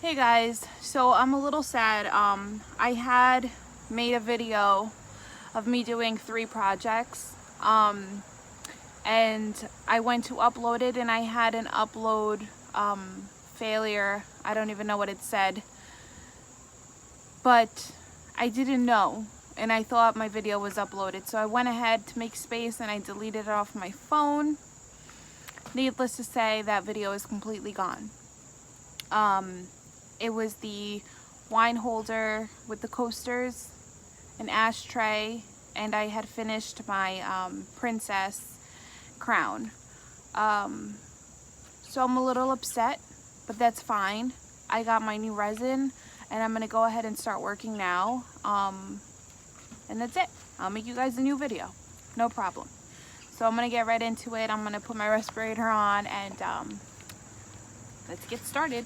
Hey guys, so I'm a little sad. I had made a video of me doing 3 projects, and I went to upload it and I had an upload failure. I don't even know what it said, but I didn't know and I thought my video was uploaded. So I went ahead to make space and I deleted it off my phone. Needless to say, that video is completely gone. It was the wine holder with the coasters, an ashtray, and I had finished my princess crown. So I'm a little upset, but that's fine. I got my new resin and I'm gonna go ahead and start working now. And that's it. I'll make you guys a new video, no problem. So I'm gonna get right into it. I'm gonna put my respirator on and let's get started.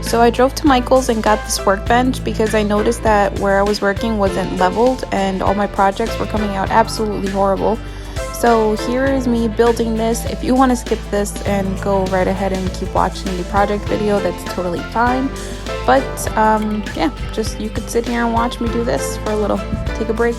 So I drove to Michael's and got this workbench because I noticed that where I was working wasn't leveled and all my projects were coming out absolutely horrible. So here is me building this. If you want to skip this and go right ahead and keep watching the project video, that's totally fine. But yeah, just you could sit here and watch me do this for a little. Take a break.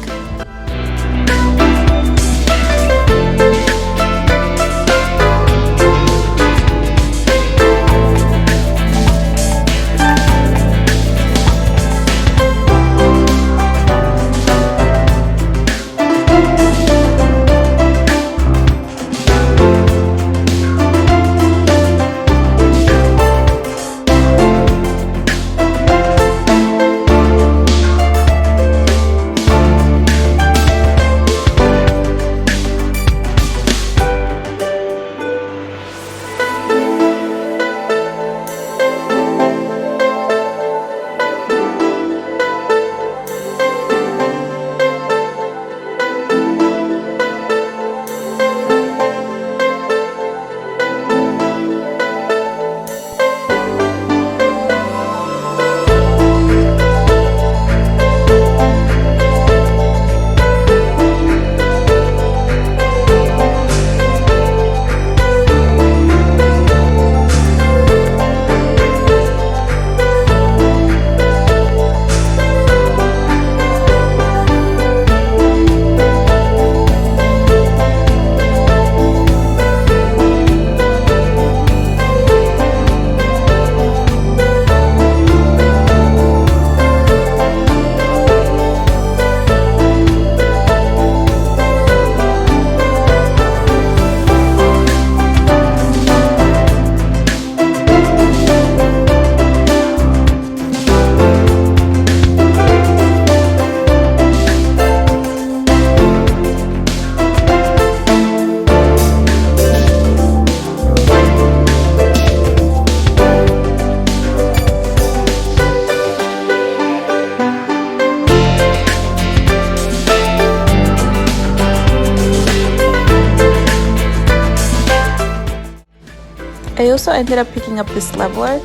I also ended up picking up this leveler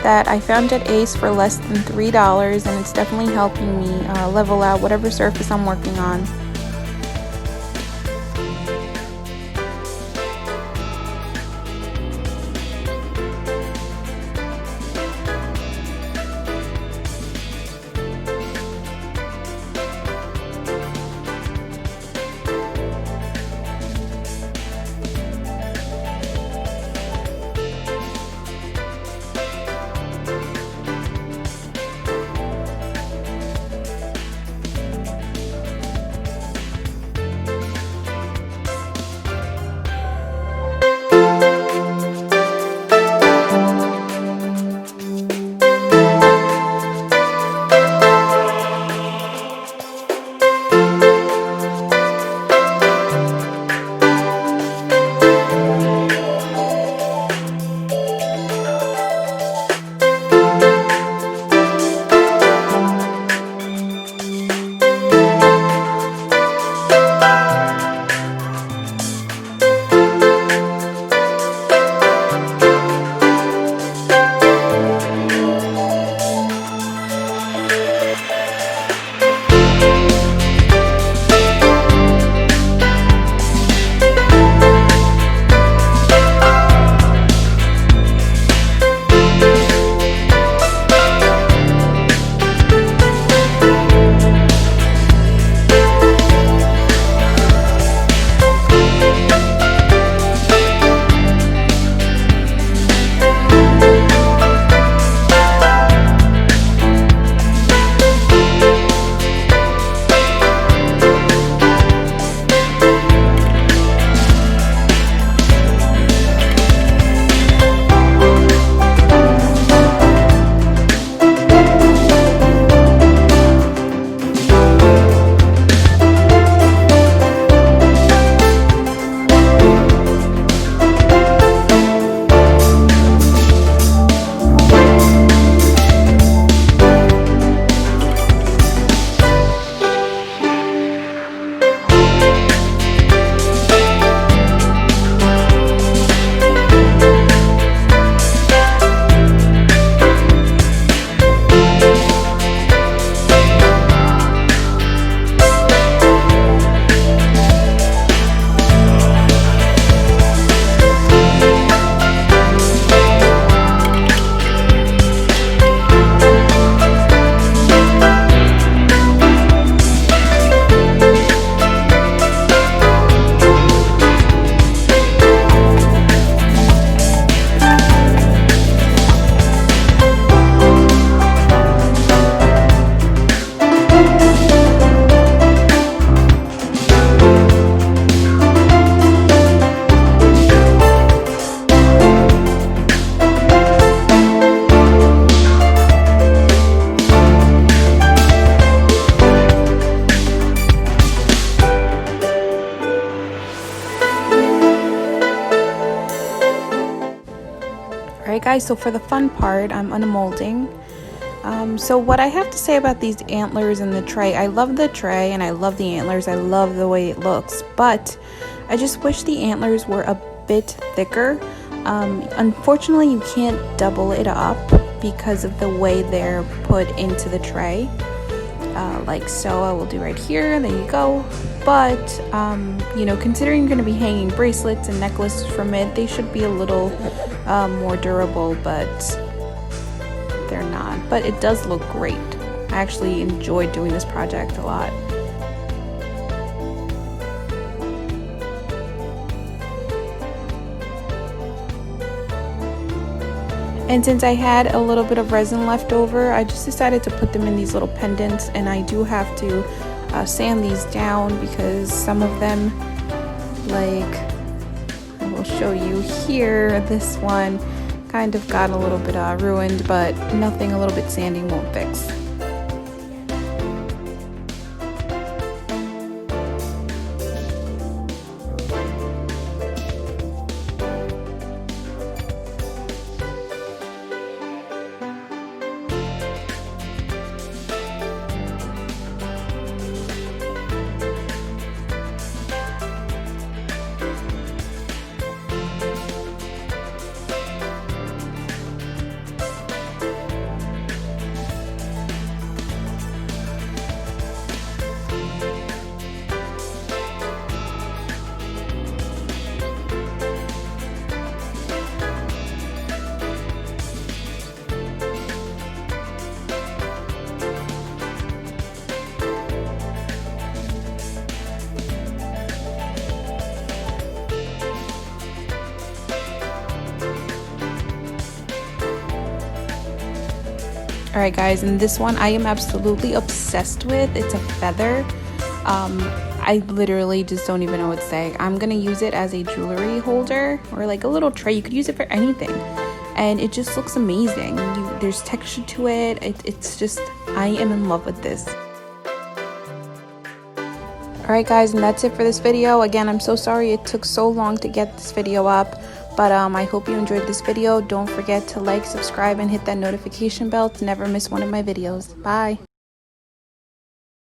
that I found at Ace for less than $3, and it's definitely helping me level out whatever surface I'm working on. Alright guys, so for the fun part, I'm unmolding. So what I have to say about these antlers and the tray, I love the tray and I love the antlers, I love the way it looks, but I just wish the antlers were a bit thicker. Unfortunately, you can't double it up because of the way they're put into the tray. Like so, I will do right here, there you go. But, you know, considering you're going to be hanging bracelets and necklaces from it, they should be a little more durable, but they're not. But it does look great. I actually enjoyed doing this project a lot. And since I had a little bit of resin left over, I just decided to put them in these little pendants, and I do have to sand these down because some of them, like I will show you here, this one kind of got a little bit ruined, but nothing a little bit sanding won't fix. Alright guys, and this one I am absolutely obsessed with. It's a feather. I literally just don't even know what to say. I'm gonna use it as a jewelry holder or like a little tray. You could use it for anything. And it just looks amazing. There's texture to it. It's just, I am in love with this. Alright guys, and that's it for this video. Again, I'm so sorry it took so long to get this video up. But I hope you enjoyed this video. Don't forget to like, subscribe, and hit that notification bell to never miss one of my videos. Bye!